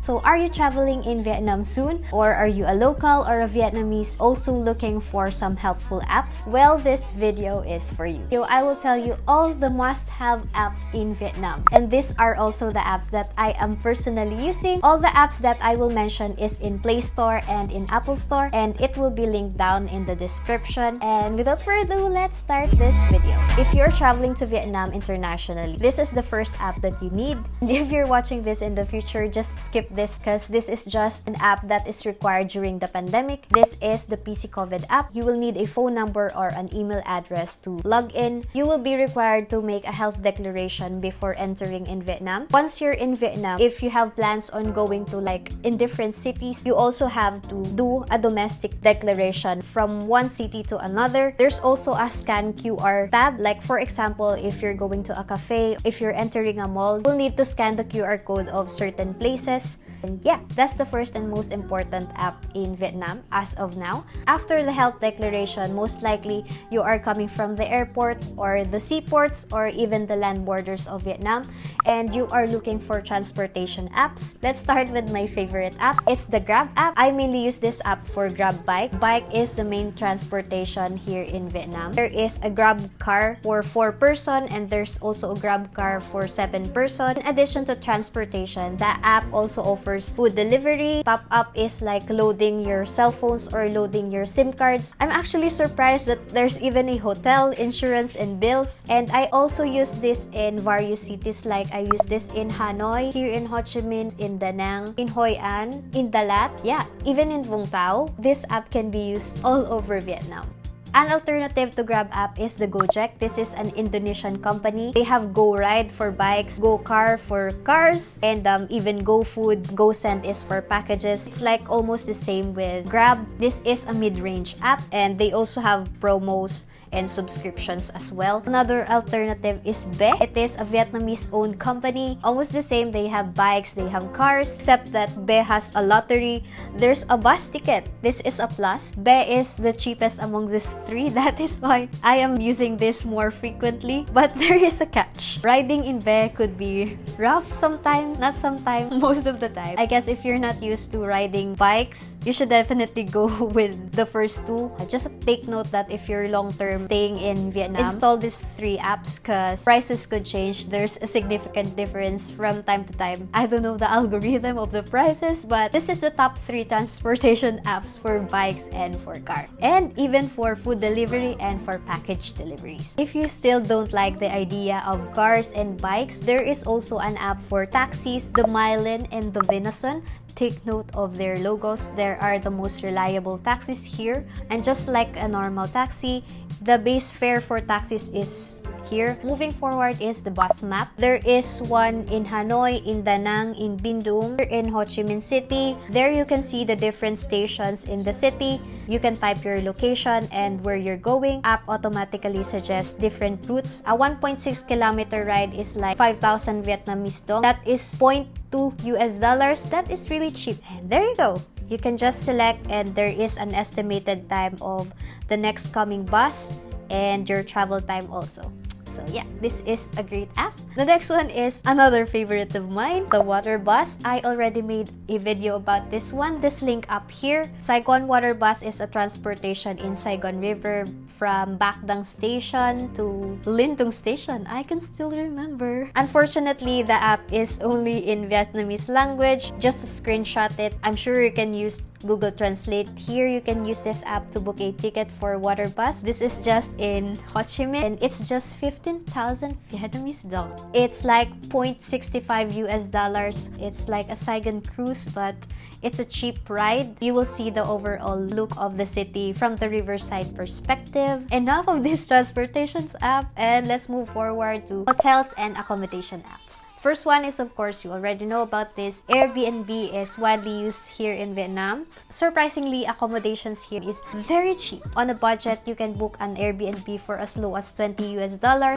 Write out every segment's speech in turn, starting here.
So are you traveling in Vietnam soon? Or are you a local or a Vietnamese also looking for some helpful apps? Well, this video is for you. So I will tell you all the must-have apps in Vietnam. And these are also the apps that I am personally using. All the apps that I will mention is in Play Store and in Apple Store, and it will be linked down in the description. And without further ado, let's start this video. If you're traveling to Vietnam internationally, this is the first app that you need. And if you're watching this in the future, just skip this because this is just an app that is required during the pandemic. This is the PC COVID app. You will need a phone number or an email address to log in. You will be required to make a health declaration before entering in Vietnam. Once you're in Vietnam, if you have plans on going to in different cities, you also have to do a domestic declaration from one city to another. There's also a scan QR tab. Like for example, if you're going to a cafe, if you're entering a mall, you'll need to scan the QR code of certain places. And yeah, that's the first and most important app in Vietnam as of now. After the health declaration, most likely you are coming from the airport or the seaports or even the land borders of Vietnam, and you are looking for transportation apps. Let's start with my favorite app. It's the Grab app. I mainly use this app for Grab Bike. Bike is the main transportation here in Vietnam. There is a Grab car for 4-person and there's also a Grab car for 7-person. In addition to transportation, the app also offers food delivery. Pop-up is like loading your cell phones or loading your SIM cards. I'm actually surprised that there's even a hotel, insurance, and bills. And I also use this in various cities. Like I use this in Hanoi, here in Ho Chi Minh, in Da Nang, in Hoi An, in Dalat, yeah, even in Vung Tau. This app can be used all over Vietnam. An alternative to Grab app is the Gojek. This is an Indonesian company. They have Go Ride for bikes, Go Car for cars, and even Go Food. Go Send is for packages. It's like almost the same with Grab. This is a mid-range app and they also have promos and subscriptions as well. Another alternative is Be. It is a Vietnamese-owned company. Almost the same. They have bikes, they have cars, except that Be has a lottery. There's a bus ticket. This is a plus. Be is the cheapest among these three. That is why I am using this more frequently. But there is a catch. Riding in Be could be rough sometimes, not sometimes, most of the time. I guess if you're not used to riding bikes, you should definitely go with the first two. Just take note that if you're long-term staying in Vietnam, install these 3 apps because prices could change. There's a significant difference from time to time. I don't know the algorithm of the prices, but this is the top 3 transportation apps for bikes and for car, and even for food delivery and for package deliveries. If you still don't like the idea of cars and bikes, there is also an app for taxis, the Mylin and the Venison. Take note of their logos. They are the most reliable taxis here, and just like a normal taxi, the base fare for taxis is here. Moving forward is the bus map. There is one in Hanoi, in Da Nang, in Binh Duong, in Ho Chi Minh City. There you can see the different stations in the city. You can type your location and where you're going. App automatically suggests different routes. A 1.6-kilometer ride is like 5,000 Vietnamese dong. That is $0.2 US. That is really cheap. And there you go. You can just select and there is an estimated time of the next coming bus and your travel time also. So yeah, this is a great app. The next one is another favorite of mine, the water bus. I already made a video about this one. This link up here. Saigon Water Bus is a transportation in Saigon River from Bac Dang Station to Linh Dung Station. I can still remember. Unfortunately, the app is only in Vietnamese language. Just screenshot it. I'm sure you can use Google Translate. Here you can use this app to book a ticket for water bus. This is just in Ho Chi Minh and it's just 15,000 Vietnamese dong. It's like $0.65 US. It's like a Saigon cruise, but it's a cheap ride. You will see the overall look of the city from the riverside perspective. Enough of this transportations app, and let's move forward to hotels and accommodation apps. First one is, of course, you already know about this. Airbnb is widely used here in Vietnam. Surprisingly, accommodations here is very cheap. On a budget, you can book an Airbnb for as low as $20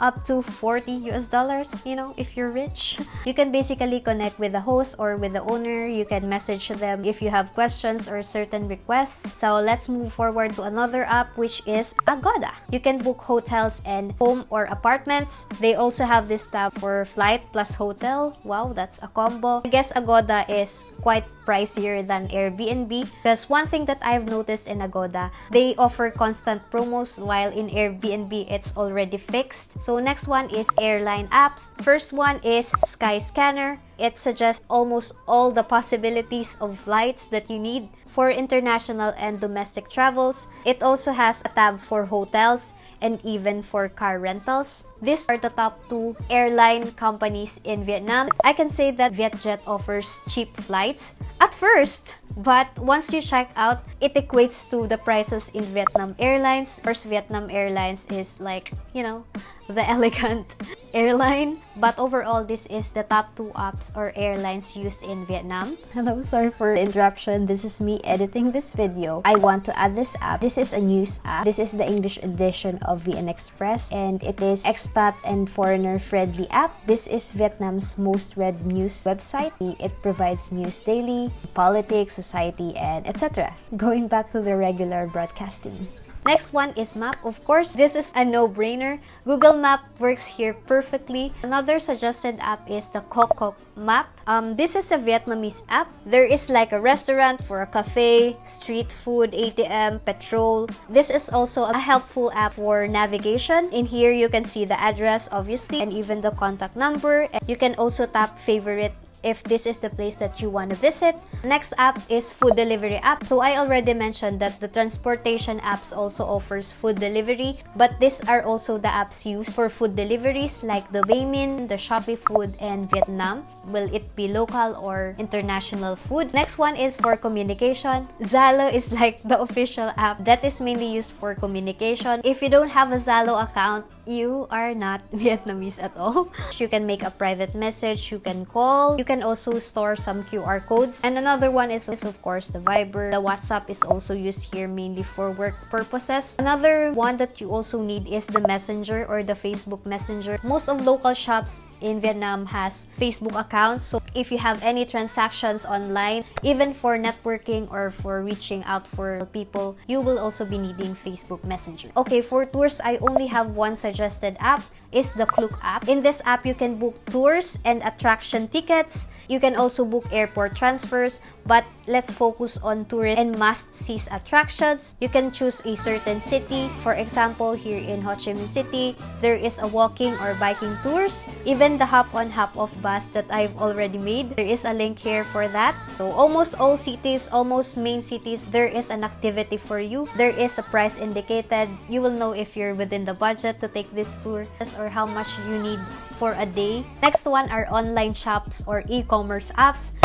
up to $40, you know, if you're rich. You can basically connect with the host or with the owner. You can message them if you have questions or certain requests. So let's move forward to another app, which is Agoda. You can book hotels and home or apartments. They also have this tab for flight plus hotel hotel. Wow, that's a combo. I guess Agoda is quite pricier than Airbnb, because one thing that I've noticed in Agoda, they offer constant promos, while in Airbnb it's already fixed. So next one is Airline Apps. First one is Skyscanner. It suggests almost all the possibilities of flights that you need for international and domestic travels. It also has a tab for hotels and even for car rentals. These are the top 2 airline companies in Vietnam. I can say that Vietjet offers cheap flights at first, but once you check out, it equates to the prices in Vietnam Airlines. First, Vietnam Airlines is like, you know, the elegant airline. But overall, this is the top 2 apps or airlines used in Vietnam. Hello, sorry for the interruption. This is me editing this video. I want to add this app. This is a news app. This is the English edition of VN Express, and it is expat and foreigner friendly app. This is Vietnam's most read news website. It provides news daily, politics, society, and etc. Going back to the regular broadcasting. Next one is Map. Of course, this is a no-brainer. Google Map works here perfectly. Another suggested app is the Coco Map. This is a Vietnamese app. There is like a restaurant for a cafe, street food, ATM, petrol. This is also a helpful app for navigation. In here, you can see the address, obviously, and even the contact number. And you can also tap favorite if this is the place that you want to visit. Next app is food delivery app. So I already mentioned that the transportation apps also offers food delivery, but these are also the apps used for food deliveries like the Baymin, the Shopee Food, and Vietnam. Will it be local or international food? Next one is for communication. Zalo is like the official app that is mainly used for communication. If you don't have a Zalo account, you are not Vietnamese at all. You can make a private message, you can call, you can also store some QR codes. And another one is of course the Viber. The WhatsApp is also used here mainly for work purposes. Another one that you also need is the Messenger or the Facebook Messenger. Most of local shops in Vietnam has Facebook accounts. So if you have any transactions online, even for networking or for reaching out for people, you will also be needing Facebook Messenger. Okay, for tours, I only have one suggested app. Is the Klook app. In this app, you can book tours and attraction tickets. You can also book airport transfers, but let's focus on tourist and must-see attractions. You can choose a certain city. For example, here in Ho Chi Minh City, there is a walking or biking tours. Even the hop-on, hop-off bus that I've already made, there is a link here for that. So almost all cities, almost main cities, there is an activity for you. There is a price indicated. You will know if you're within the budget to take this tour or how much you need for a day. Next one are online shops or e-commerce apps.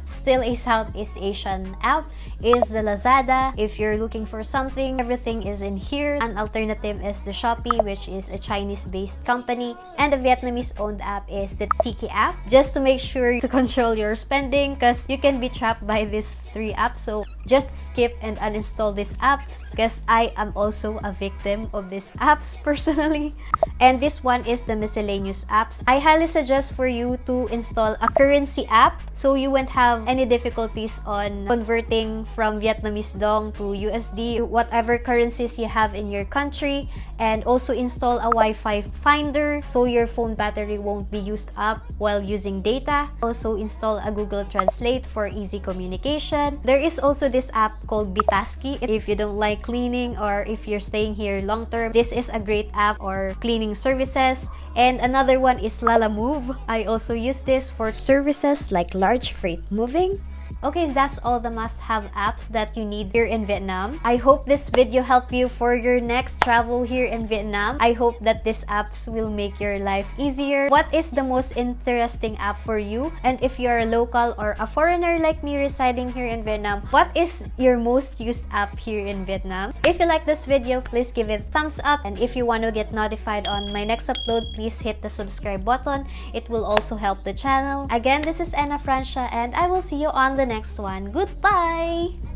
Still a Southeast Asian app is the Lazada. If you're looking for something, everything is in here. An alternative is the Shopee, which is a Chinese-based company. And the Vietnamese-owned app is the Tiki app. Just to make sure to control your spending, because you can be trapped by these 3 apps. So just skip and uninstall these apps, because I am also a victim of these apps personally. And this one is the Miscellaneous Apps. I highly suggest for you to install a currency app so you won't have any difficulties on converting from Vietnamese dong to USD, whatever currencies you have in your country. And also install a Wi-Fi finder so your phone battery won't be used up while using data. Also install a Google Translate for easy communication. There is also this app called Bitaski. If you don't like cleaning or if you're staying here long term, this is a great app for cleaning services. And another one is Lalamove. I also use this for services like large freight moving. Okay, that's all the must-have apps that you need here in Vietnam. I hope this video helped you for your next travel here in Vietnam. I hope that these apps will make your life easier. What is the most interesting app for you? And if you're a local or a foreigner like me residing here in Vietnam, what is your most used app here in Vietnam? If you like this video, please give it a thumbs up. And if you want to get notified on my next upload, please hit the subscribe button. It will also help the channel. Again, this is Anna Francia, and I will see you on the next one. Goodbye!